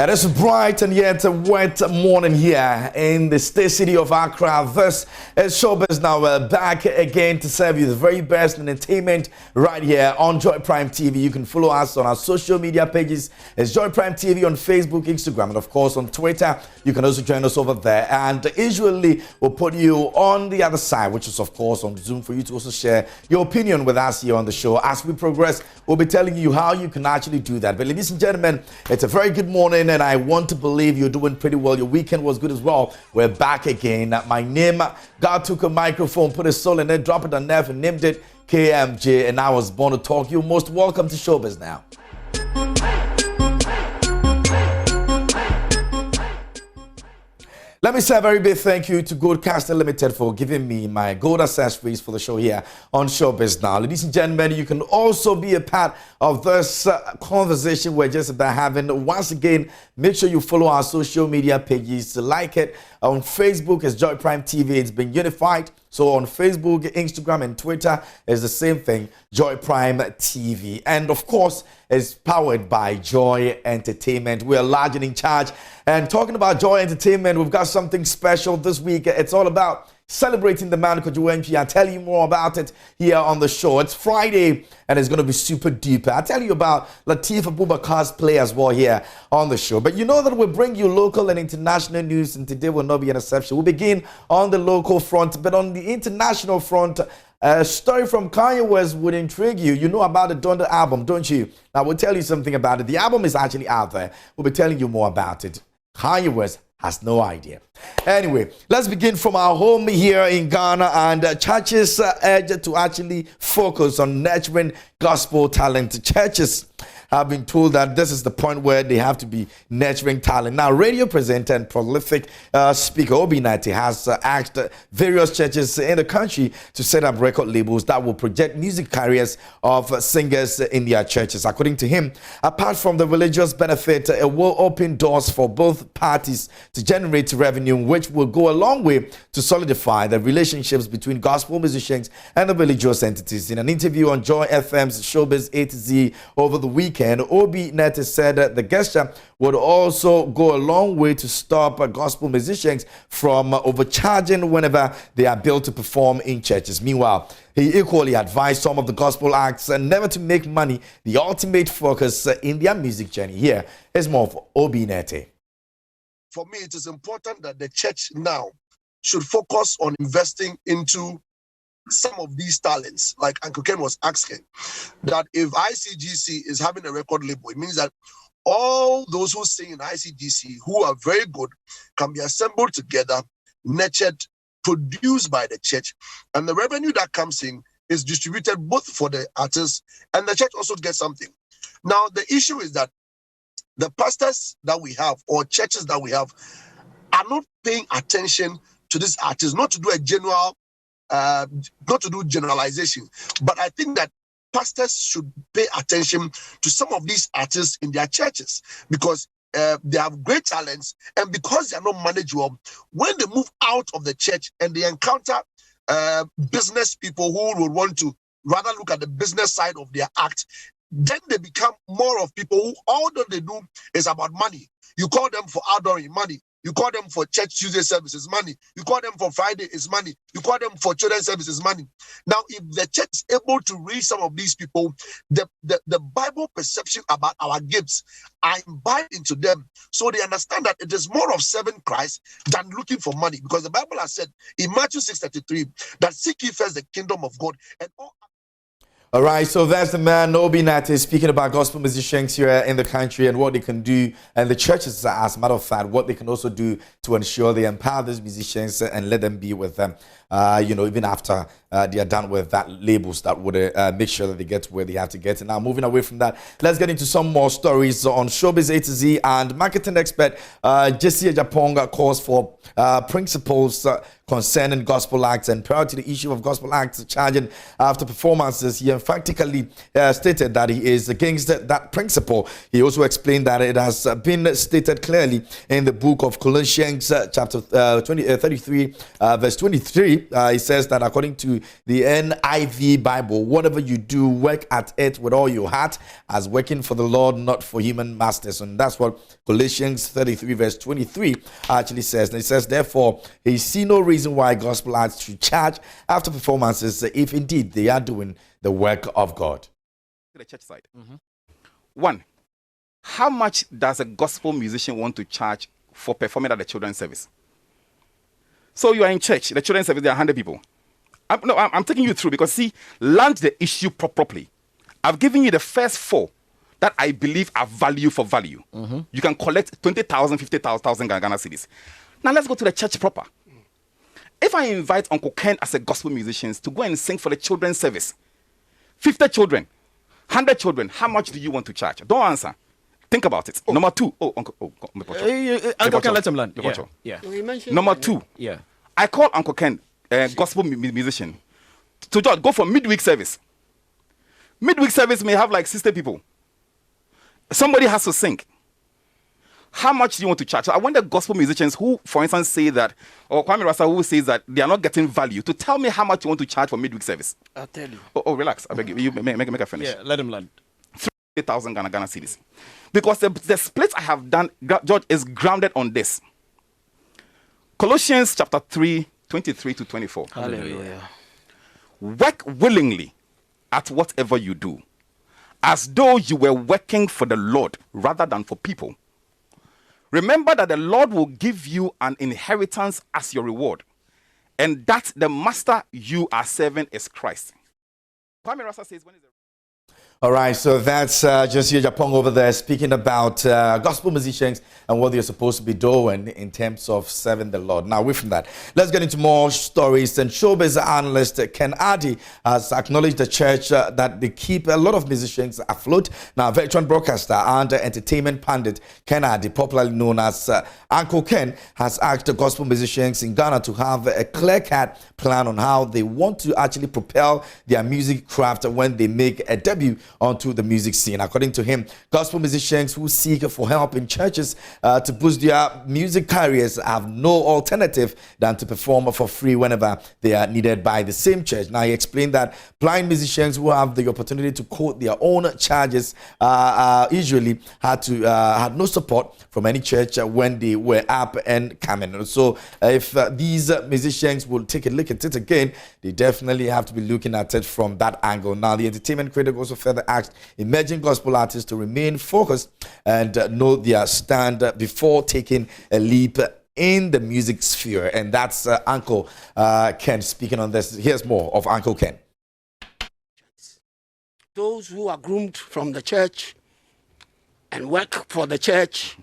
It is a bright and yet a wet morning here in the state city of Accra. This is Showbiz Now. We're back again to serve you the very best entertainment right here on Joy Prime TV. You can follow us on our social media pages. It's Joy Prime TV on Facebook, Instagram, and of course on Twitter. You can also join us over there. And usually we'll put you on the other side, which is of course on Zoom, for you to also share your opinion with us here on the show. As we progress, we'll be telling you how you can actually do that. But ladies and gentlemen, it's a very good morning, and I want to believe you're doing pretty well. Your weekend was good as well. We're back again. My name, God took a microphone, put his soul in it, dropped it on F, and named it KMJ, and I was born to talk. You're most welcome to Showbiz Now. Let me say a very big thank you to Goldcaster Limited for giving me my gold accessories for the show here on Showbiz Now. Ladies and gentlemen, you can also be a part of this conversation we're just about having. Once again, make sure you follow our social media pages, like it. On Facebook, it's Joy Prime TV. It's been unified. So on Facebook, Instagram, and Twitter, it's the same thing, Joy Prime TV. And of course, it's powered by Joy Entertainment. We are large and in charge. And talking about Joy Entertainment, we've got something special this week. It's all about celebrating the man KWAME. I'll tell you more about it here on the show. It's Friday and it's going to be super duper. I'll tell you about Latif Abubakar's play as well here on the show. But you know that we bring you local and international news, and today will not be an exception. We'll begin on the local front, but on the international front, a story from Kanye West would intrigue you. You know about the Donda album, don't you? Now, we'll tell you something about it. The album is actually out there. We'll be telling you more about it. Kanye West has no idea. Anyway, let's begin from our home here in Ghana, and churches urged to actually focus on nurturing gospel talent. Churches have been told that this is the point where they have to be nurturing talent. Now, radio presenter and prolific speaker Obi Nati has asked various churches in the country to set up record labels that will project music careers of singers in their churches. According to him, apart from the religious benefit, it will open doors for both parties to generate revenue, which will go a long way to solidify the relationships between gospel musicians and the religious entities. In an interview on Joy FM's Showbiz A to Z over the weekend, Obi Nete said that the gesture would also go a long way to stop gospel musicians from overcharging whenever they are billed to perform in churches. Meanwhile, he equally advised some of the gospel acts never to make money the ultimate focus in their music journey. Here is more for Obi Nete. For me, it is important that the church now should focus on investing into some of these talents, like Uncle Ken was asking, that if ICGC is having a record label, it means that all those who sing in ICGC who are very good can be assembled together, nurtured, produced by the church, and the revenue that comes in is distributed both for the artists and the church also gets something. Now, the issue is that the pastors that we have or churches that we have are not paying attention to these artists, not to do a general not to do generalization, but I think that pastors should pay attention to some of these artists in their churches because they have great talents, and because they are not managed well, when they move out of the church and they encounter business people who would want to rather look at the business side of their act, then they become more of people who all that they do is about money. You call them for outdooring, money. You call them for church Tuesday services, money. You call them for Friday, is money. You call them for children's services, money. Now, if the church is able to reach some of these people, the Bible perception about our gifts are imbibed into them, so they understand that it is more of serving Christ than looking for money. Because the Bible has said in Matthew 6:33 that seek ye first the kingdom of God and all. All right, so that's the man, Obi Nate, speaking about gospel musicians here in the country and what they can do, and the churches, as a matter of fact, what they can also do to ensure they empower these musicians and let them be with them, even after they are done with that labels that would make sure that they get to where they have to get. And now, moving away from that, let's get into some more stories on Showbiz A to Z. And marketing expert Jesse Japonga calls for principles concerning gospel acts, and prior to the issue of gospel acts charging after performances, he emphatically stated that he is against that principle. He also explained that it has been stated clearly in the book of Colossians chapter 33 verse 23. He says that according to the NIV Bible. Whatever you do, work at it with all your heart, as working for the Lord, not for human masters. And that's what Colossians 33 verse 23 actually says. And it says, therefore, he see no reason why gospel artists should charge after performances if indeed they are doing the work of God. The church side. One, how much does a gospel musician want to charge for performing at the children's service? So you are in church, the children's service, there are 100 people. I'm taking you through because, see, land the issue properly. I've given you the first 4 that I believe are value for value. You can collect 20,000, 50,000 Ghana cedis. Now let's go to the church proper. If I invite Uncle Ken as a gospel musician to go and sing for the children's service, 50 children, 100 children, how much do you want to charge? Don't answer. Think about it. Number 2. Uncle Ken, let him land. Yeah. Number 2. Yeah. I call Uncle Ken, gospel musician, to just go for midweek service. Midweek service may have like 60 people. Somebody has to sing. How much do you want to charge? So I want the gospel musicians who, for instance, say that, or Kwame Rasa who says that they are not getting value, to tell me how much you want to charge for midweek service. I'll tell you. Oh, relax. I beg you. Make a finish. Yeah, let him land. 3,000 Ghana cedis. Because the split I have done, George, is grounded on this. Colossians chapter 3, 23 to 24. Hallelujah. Work willingly at whatever you do, as though you were working for the Lord rather than for people. Remember that the Lord will give you an inheritance as your reward, and that the master you are serving is Christ. Kwame Rasa says, when is the All right, so that's just here, Japong over there, speaking about gospel musicians and what they're supposed to be doing in terms of serving the Lord. Now, away from that, let's get into more stories. And showbiz analyst Ken Addy has acknowledged the church that they keep a lot of musicians afloat. Now, veteran broadcaster and entertainment pundit Ken Addy, popularly known as Uncle Ken, has asked the gospel musicians in Ghana to have a clear-cut plan on how they want to actually propel their music craft when they make a debut onto the music scene. According to him, gospel musicians who seek for help in churches to boost their music careers have no alternative than to perform for free whenever they are needed by the same church. Now, he explained that blind musicians who have the opportunity to quote their own charges usually had no support from any church when they were up and coming. So if these musicians will take a look at it again, they definitely have to be looking at it from that angle. Now, the entertainment critic also further asked emerging gospel artists to remain focused and know their stand before taking a leap in the music sphere. And that's Uncle Ken speaking on this. Here's more of Uncle Ken. Those who are groomed from the church and work for the church,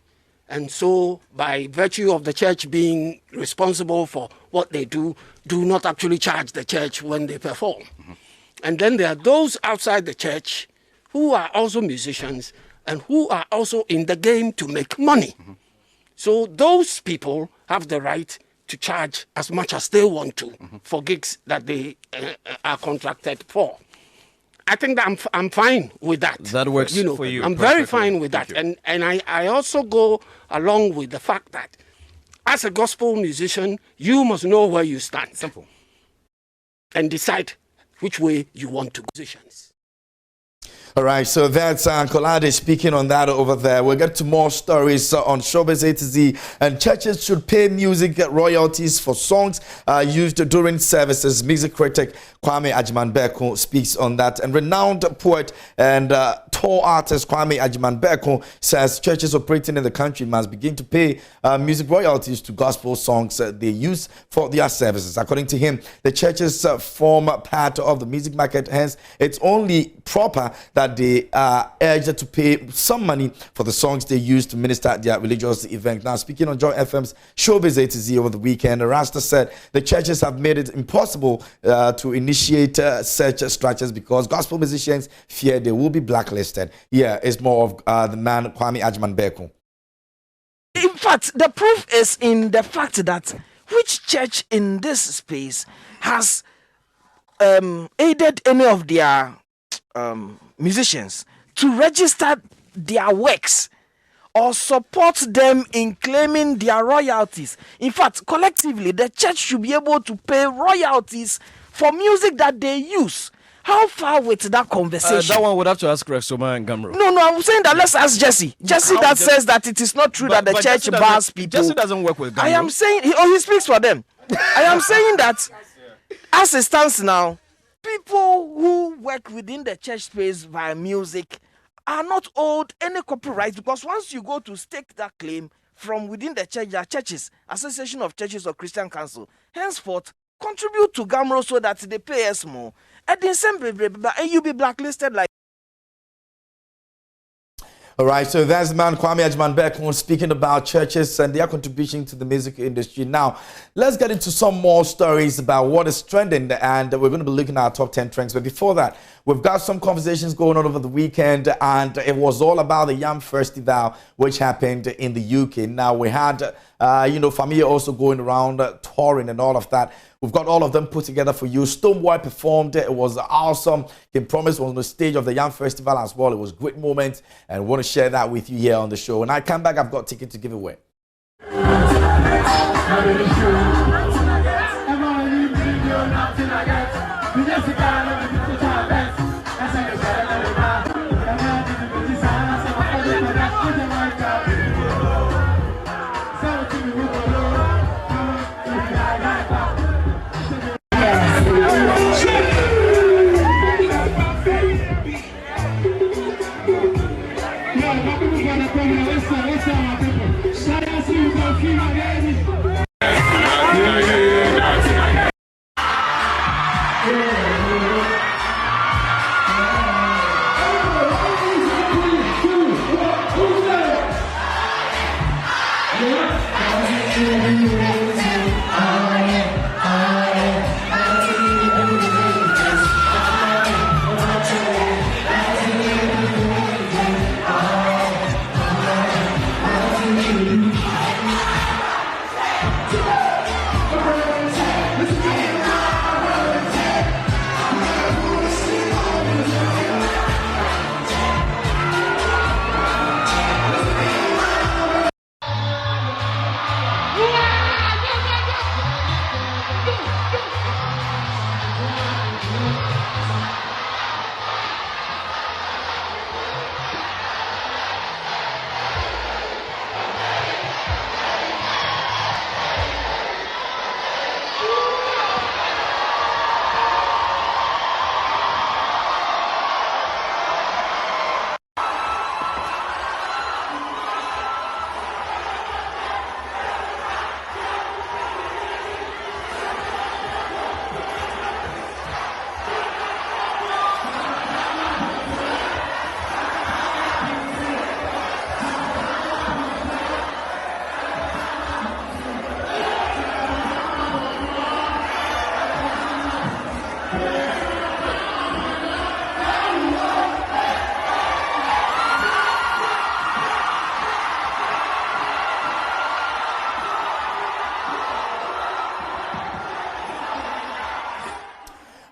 and so by virtue of the church being responsible for what they do not actually charge the church when they perform. And then there are those outside the church who are also musicians and who are also in the game to make money. So those people have the right to charge as much as they want to for gigs that they are contracted for. I think that I'm fine with that. That works for you. I'm very fine with that. And I also go along with the fact that as a gospel musician, you must know where you stand. Simple. And decide which way you want to musicians. All right, so that's Uncle Ade speaking on that over there. We'll get to more stories on Showbiz A to Z. And churches should pay music royalties for songs used during services. Music critic KWAME Berko speaks on that. And renowned poet and tour artist KWAME Berko says churches operating in the country must begin to pay music royalties to gospel songs they use for their services. According to him, the churches form part of the music market, hence it's only proper that they are urged to pay some money for the songs they use to minister at their religious event. Now, speaking on Joy FM's Showbiz A to Z over the weekend, Rasta said the churches have made it impossible to initiate such structures because gospel musicians fear they will be blacklisted. Yeah, it's more of the man Kwame Berko. In fact, the proof is in the fact that which church in this space has aided any of their musicians to register their works or support them in claiming their royalties. In fact, collectively, the church should be able to pay royalties for music that they use. How far with that conversation? That one would have to ask Rexoma and Gamro. No, I'm saying that let's ask Jesse. Jesse that says that it is not true that the church bars people. Jesse doesn't work with Gamro. I am saying, he speaks for them. I am saying that as it stands now, people who work within the church space via music are not owed any copyright, because once you go to stake that claim from within the church, there are churches, Association of Churches or Christian Council, henceforth contribute to Gamro so that they pay us more. And then you be blacklisted like. All right, so that's man KWAME Berko speaking about churches and their contribution to the music industry. Now, let's get into some more stories about what is trending, and we're going to be looking at our top 10 trends. But before that, we've got some conversations going on over the weekend, and it was all about the Yam Festival, which happened in the UK. Now, we had, Familia also going around touring and all of that. We've got all of them put together for you. Stoneboy performed. It was awesome. Kim Promise was on the stage of the Yam Festival as well. It was a great moment, and I want to share that with you here on the show. When I come back, I've got tickets to give away.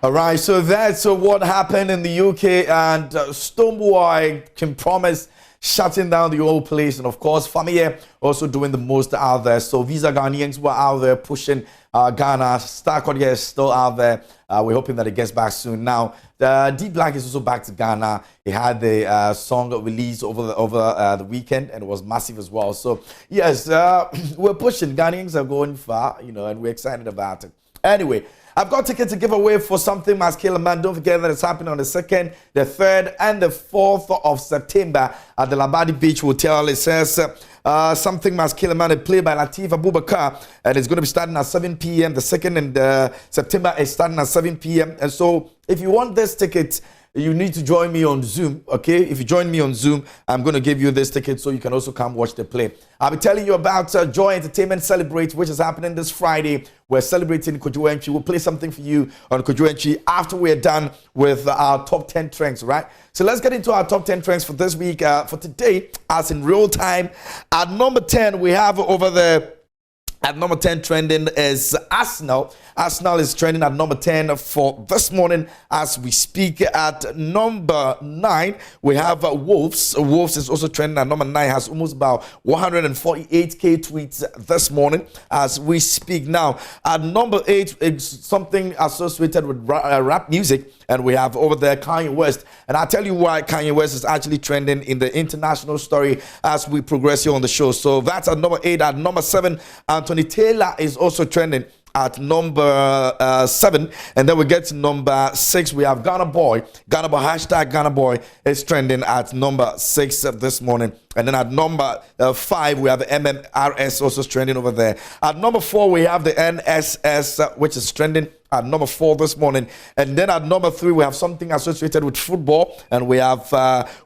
All right, so that's what happened in the UK, and Stoneboy Kim Promise shutting down the whole place, and of course Familia also doing the most out there. So Visa Ghanaians were out there pushing Ghana. Star Kodia is still out there. We're hoping that it gets back soon. Now, D Black is also back to Ghana. He had the song released over the weekend, and it was massive as well. So yes, we're pushing. Ghanaians are going far, and we're excited about it. Anyway, I've got tickets to give away for Something Must Kill a Man. Don't forget that it's happening on the 2nd, the 3rd, and the 4th of September at the Labadi Beach Hotel. It says Something Must Kill a Man, played by Latif Abubakar, and it's going to be starting at 7 p.m. The 2nd and September is starting at 7 p.m. And so if you want this ticket, you need to join me on Zoom, okay? If you join me on Zoom, I'm going to give you this ticket so you can also come watch the play. I'll be telling you about Joy Entertainment Celebrate, which is happening this Friday. We're celebrating KWAME. We'll play something for you on KWAME after we're done with our top 10 trends, right? So let's get into our top 10 trends for this week. For today, as in real time, at number 10, we have over the At number 10 trending is Arsenal. Arsenal is trending at number 10 for this morning as we speak. At number 9, we have Wolves. Wolves is also trending at number 9, has almost about 148k tweets this morning as we speak. Now, at number 8, it's something associated with rap music, and we have over there Kanye West. And I'll tell you why Kanye West is actually trending in the international story as we progress here on the show. So that's at number 8. At number 7, Anthony Taylor is also trending at number 7, and then we get to number 6. We have Ghana Boy, hashtag Ghana Boy is trending at number 6 this morning. And then at number 5, we have the MMRS also trending over there. At number 4, we have the NSS, which is trending at number 4 this morning. And then at number 3, we have something associated with football, and we have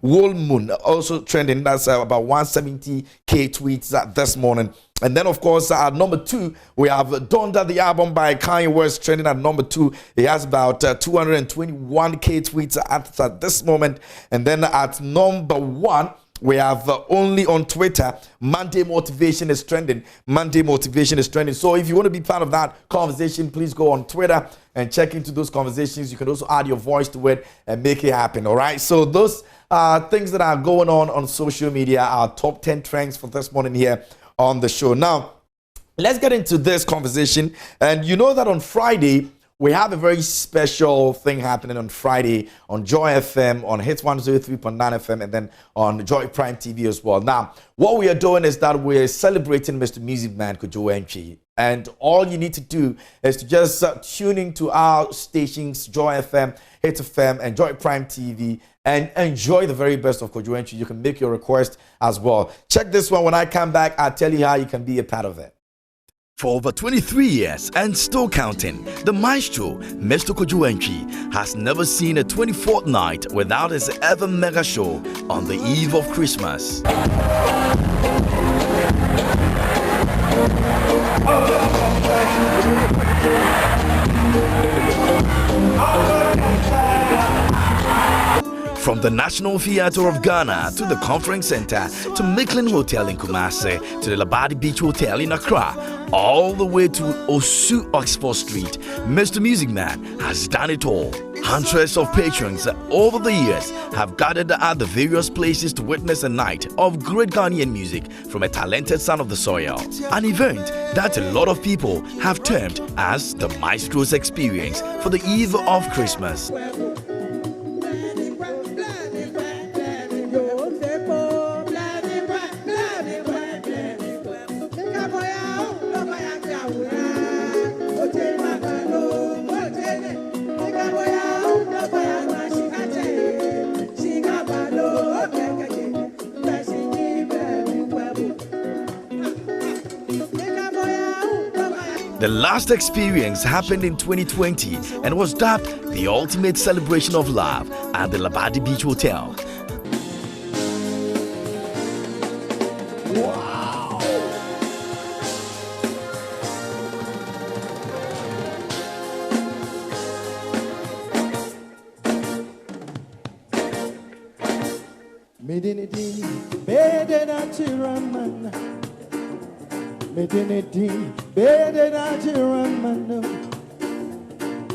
Wool Moon also trending. That's about 170k tweets this morning. And then, of course, at number 2, we have Donda, the album by Kanye West, trending at number 2. He has about 221k tweets at this moment. And then at number 1, we have only on Twitter, Monday Motivation is trending. Monday Motivation is trending. So if you want to be part of that conversation, please go on Twitter and check into those conversations. You can also add your voice to it and make it happen, all right? So those things that are going on social media are top 10 trends for this morning here on the show. Now, let's get into this conversation. And you know that on Friday, we have a very special thing happening on Friday on Joy FM, on Hits 103.9 FM, and then on Joy Prime TV as well. Now, what we are doing is that we're celebrating Mr. Music Man, KWAME. And all you need to do is to just tune into our stations, Joy FM, Hits FM, and Joy Prime TV, and enjoy the very best of KWAME. You can make your request as well. Check this one. When I come back, I'll tell you how you can be a part of it. For over 23 years and still counting, the maestro, Mr. KWAME, has never seen a 24th night without his ever mega show on the eve of Christmas. From the National Theatre of Ghana to the Conference Center to Micklin Hotel in Kumasi to the Labadi Beach Hotel in Accra, all the way to Osu Oxford Street, Mr. Music Man has done it all. Hundreds of patrons over the years have gathered at the various places to witness a night of great Ghanaian music from a talented son of the soil. An event that a lot of people have termed as the Maestro's Experience for the eve of Christmas. The last experience happened in 2020 and was dubbed the ultimate celebration of love at the Labadi Beach Hotel. Wow!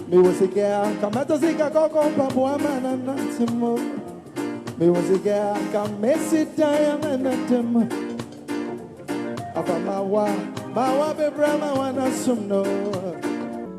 Me was a girl, come at the Zika Coco Papa man and not him. Me was a girl, come mess it down and not him. Apa Mawa be Brahma one assume no.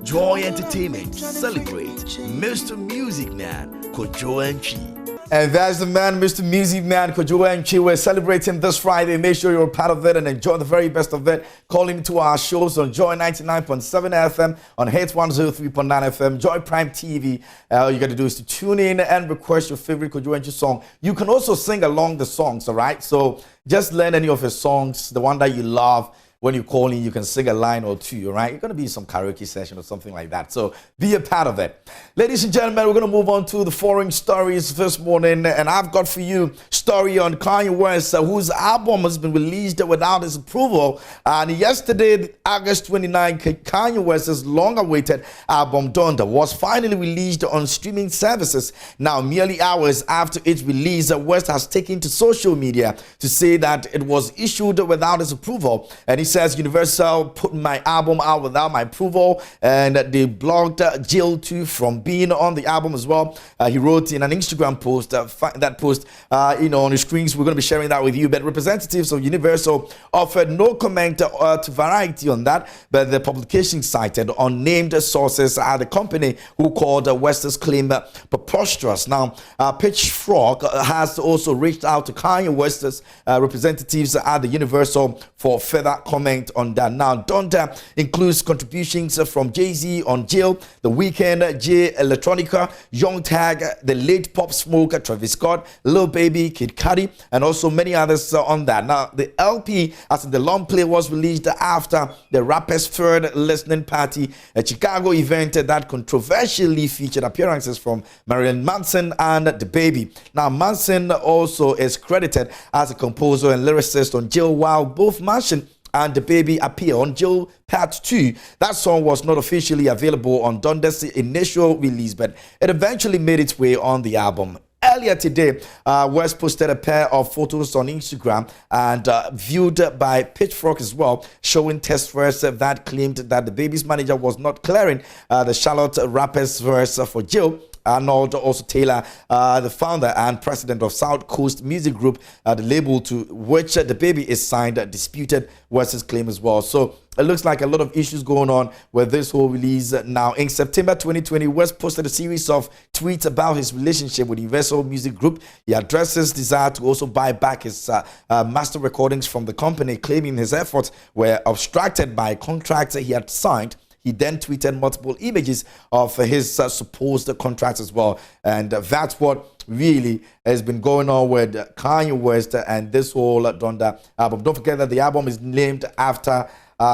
Joy Entertainment celebrate Mr. Music Man, KWAME. And that's the man, Mr. Music Man, KWAME. We're celebrating this Friday. Make sure you're a part of it and enjoy the very best of it. Call into our shows on Joy 99.7 FM, on Hits 103.9 FM, Joy Prime TV. All you got to do is to tune in and request your favorite KWAME song. You can also sing along the songs, all right? So just learn any of his songs, the one that you love. When you call in, you can sing a line or two, all right? You're going to be in some karaoke session or something like that. So be a part of it. Ladies and gentlemen, we're going to move on to the foreign stories this morning. And I've got for you a story on Kanye West, whose album has been released without his approval. And yesterday, August 29, Kanye West's long-awaited album, Donda, was finally released on streaming services. Now, merely hours after its release, West has taken to social media to say that it was issued without his approval. And he says Universal put my album out without my approval, and they blocked Jill too from being on the album as well. He wrote in an Instagram post, that post, on the screens. We're going to be sharing that with you. But representatives of Universal offered no comment to Variety on that, but the publication cited unnamed sources at the company who called West's claim preposterous. Now, Pitchfork has also reached out to Kanye West's representatives at the Universal for further comment on that. Now, Donda includes contributions from Jay-Z on Jill, The Weeknd, J Electronica, Young Tag, the late Pop Smoke, Travis Scott, Lil Baby, Kid Cudi, and also many others on that. Now, the LP, as in the long play, was released after the rapper's third listening party, a Chicago event that controversially featured appearances from Marilyn Manson and The Baby. Now, Manson also is credited as a composer and lyricist on Jill, while both Manson and The Baby appear on Jill Part 2. That song was not officially available on Donda's initial release, but it eventually made its way on the album. Earlier today, West posted a pair of photos on Instagram and viewed by Pitchfork as well, showing test verse that claimed that The Baby's manager was not clearing the Charlotte rapper's verse for Jill. Arnold also Taylor, the founder and president of South Coast Music Group, the label to which The Baby is signed, disputed West's claim as well. So it looks like a lot of issues going on with this whole release. Now, in September 2020, West posted a series of tweets about his relationship with Universal Music Group. He addressed his desire to also buy back his master recordings from the company, claiming his efforts were obstructed by contracts he had signed. He then tweeted multiple images of his supposed contracts as well. And that's what really has been going on with Kanye West and this whole Donda album. Don't forget that the album is named after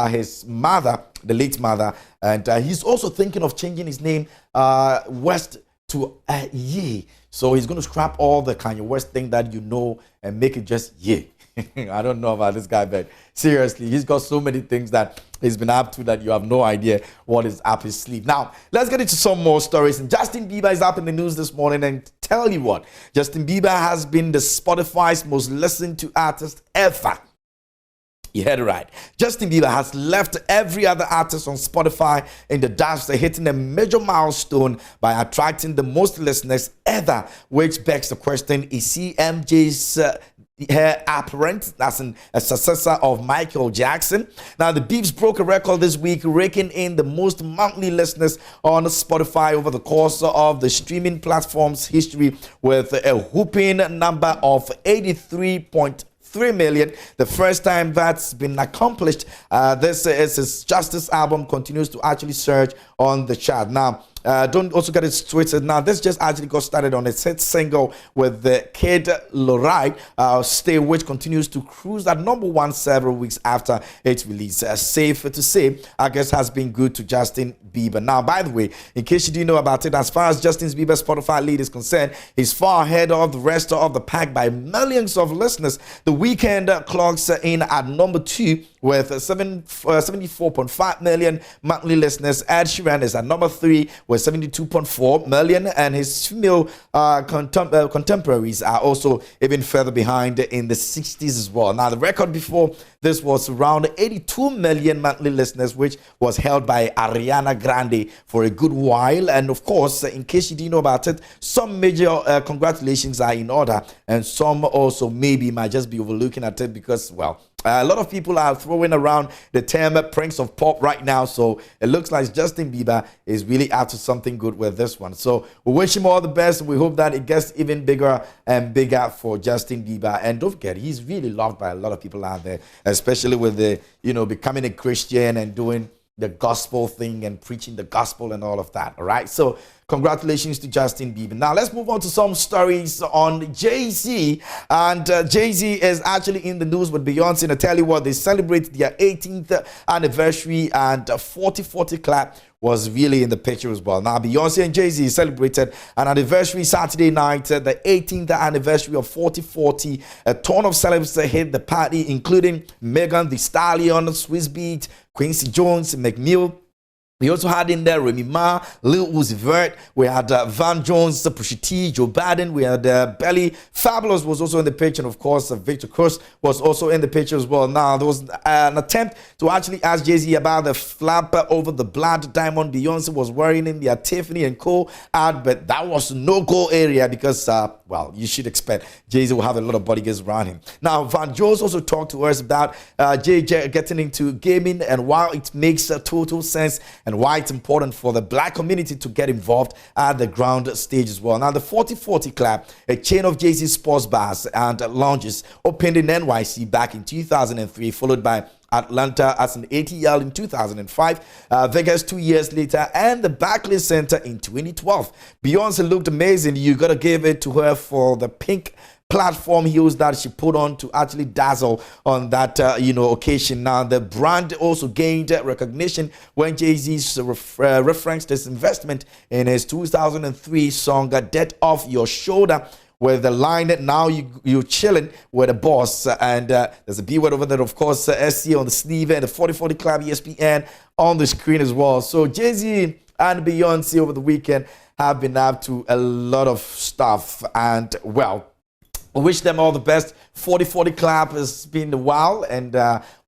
his mother, the late mother. And he's also thinking of changing his name, West, to Ye. So he's going to scrap all the Kanye West thing that you know and make it just Ye. I don't know about this guy, but seriously, he's got so many things that he's been up to that you have no idea what is up his sleeve. Now, let's get into some more stories. And Justin Bieber is up in the news this morning, and tell you what, Justin Bieber has been the Spotify's most listened to artist ever. You heard it right. Justin Bieber has left every other artist on Spotify in the dust, hitting a major milestone by attracting the most listeners ever, which begs the question, is CMJ's her apparent as a successor of Michael Jackson? Now, the Biebs broke a record this week, raking in the most monthly listeners on Spotify over the course of the streaming platform's history, with a whooping number of 83.3 million. The first time that's been accomplished. This is his Justice album continues to actually surge on the chart. Now, don't also get it twisted. Now, this just actually got started on its hit single with the Kid Laroi, Stay, which continues to cruise at #1 several weeks after its release. Safe to say, I guess, has been good to Justin Bieber. Now, by the way, in case you didn't know about it, as far as Justin Bieber's Spotify lead is concerned, he's far ahead of the rest of the pack by millions of listeners. The Weeknd clocks in at #2 with 74.5 million monthly listeners. Ed Sheeran is at #3 with 72.4 million, and his female contemporaries are also even further behind in the 60s as well. Now, the record before this was around 82 million monthly listeners, which was held by Ariana Grande for a good while. And of course, in case you didn't know about it, some major congratulations are in order, and some also maybe might just be overlooking at it because, well, a lot of people are throwing around the term Prince of Pop right now, so it looks like Justin Bieber is really out to something good with this one. So we wish him all the best. We hope that it gets even bigger and bigger for Justin Bieber. And don't forget, he's really loved by a lot of people out there, especially with the, becoming a Christian and doing the gospel thing and preaching the gospel and all of that. All right. So congratulations to Justin Bieber. Now let's move on to some stories on Jay-Z. And Jay-Z is actually in the news with Beyonce. And I tell you what, they celebrate their 18th anniversary, and 40/40 clap was really in the picture as well. Now, Beyonce and Jay-Z celebrated an anniversary Saturday night, the 18th anniversary of 40/40. A ton of celebs hit the party, including Megan Thee Stallion, Swizz Beatz, Quincy Jones, McNeil, We also had in there Remy Ma, Lil Uzi Vert. We had Van Jones, Pusha T, Joe Biden. We had Belly. Fabulous was also in the picture. And of course, Victor Cruz was also in the picture as well. Now, there was an attempt to actually ask Jay-Z about the flap over the blood diamond Beyonce was wearing in the Tiffany & Co. ad, but that was no-go area because, well, you should expect Jay-Z will have a lot of bodyguards around him. Now, Van Jones also talked to us about Jay getting into gaming and why it makes total sense and why it's important for the black community to get involved at the ground stage as well. Now, the 4040 Club, a chain of Jay-Z sports bars and lounges, opened in NYC back in 2003, followed by Atlanta as an ATL in 2005, Vegas 2 years later, and the Barclays Center in 2012. Beyonce looked amazing. You gotta give it to her for the pink platform heels that she put on to actually dazzle on that occasion. Now, the brand also gained recognition when Jay-Z referenced his investment in his 2003 song "Debt Off Your Shoulder," with the line that now you're chilling with a boss. And there's a B word over there, of course, SC on the sleeve, and the 4040 Club ESPN on the screen as well. So Jay-Z and Beyonce over the weekend have been up to a lot of stuff, and well, I wish them all the best. 4040 Club has been a while, and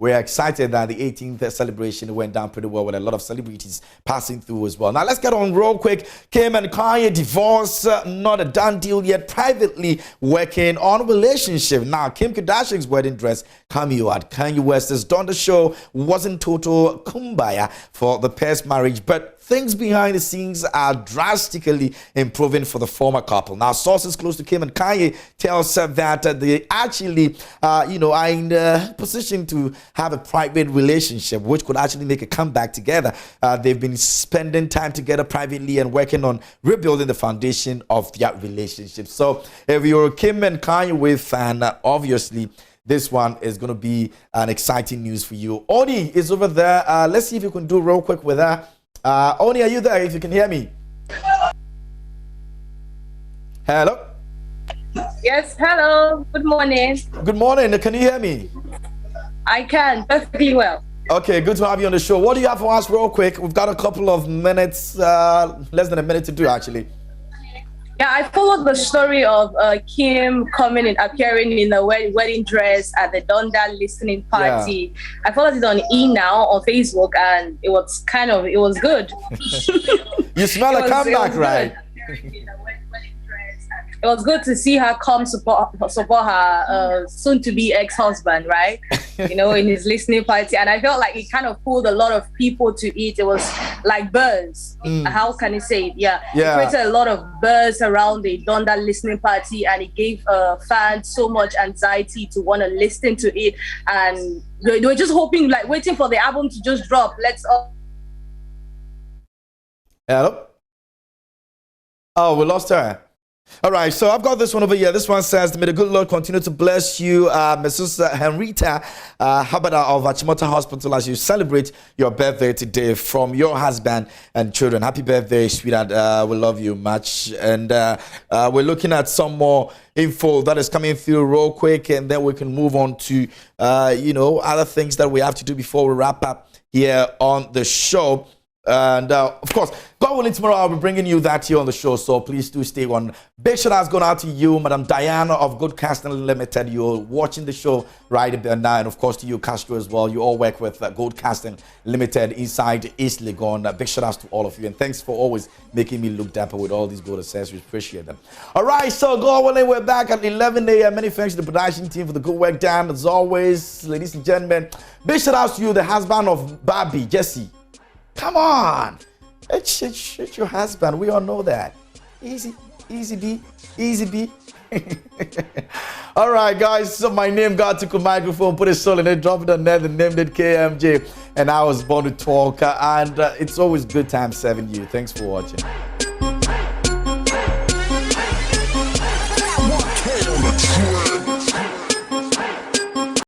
we're excited that the 18th celebration went down pretty well with a lot of celebrities passing through as well. Now, let's get on real quick. Kim and Kanye divorce, not a done deal yet. Privately working on relationship. Now, Kim Kardashian's wedding dress cameo at Kanye West's Donda show wasn't total kumbaya for the pair's marriage, but things behind the scenes are drastically improving for the former couple. Now, sources close to Kim and Kanye tell us that they actually, are in a position to have a private relationship, which could actually make a comeback together. They've been spending time together privately and working on rebuilding the foundation of their relationship. So, if you're a Kim and Kanye West fan, obviously, this one is going to be an exciting news for you. Oni is over there. Let's see if you can do real quick with her. Oni, are you there? If you can hear me. Hello? Yes, hello. Good morning. Good morning. Can you hear me? I can perfectly well. Okay, good to have you on the show. What do you have for us real quick? We've got a couple of minutes, less than a minute to do actually. Yeah, I followed the story of Kim coming and appearing in a wedding dress at the Donda listening party. Yeah. I followed it on Now on Facebook, and it was good. You smell a comeback, right? It was good to see her come support her soon-to-be ex-husband, right? In his listening party. And I felt like it kind of pulled a lot of people to it. It was like buzz. How can you say it? Yeah. It created a lot of buzz around the Donda listening party, and it gave fans so much anxiety to want to listen to it. And they were just hoping, like waiting for the album to just drop. Hello? Oh, we lost her. All right, so I've got this one over here. This one says, may the good Lord continue to bless you, Mrs. Henrietta Habada of Achimota Hospital, as you celebrate your birthday today, from your husband and children. Happy birthday, sweetheart. We love you much. And we're looking at some more info that is coming through real quick, and then we can move on to, other things that we have to do before we wrap up here on the show. And of course, God willing, tomorrow I'll be bringing you that here on the show, so please do stay on. Big shout out's going out to you, Madam Diana of Good Casting Limited. You're watching the show right there now, and of course to you, Castro, as well. You all work with Good Casting Limited inside East Legon. Big shout outs to all of you, and thanks for always making me look dapper with all these good accessories. Appreciate them. All right, so God willing, we're back at 11 a.m. Many thanks to the production team for the good work done. As always, ladies and gentlemen, big shout outs to you, the husband of Barbie, Jesse. Come on, it's your husband. We all know that. Easy B. All right, guys. So my name God took a microphone, put his soul in it, dropped it on there, and named it KMJ. And I was born to talk. And it's always good time serving you. Thanks for watching.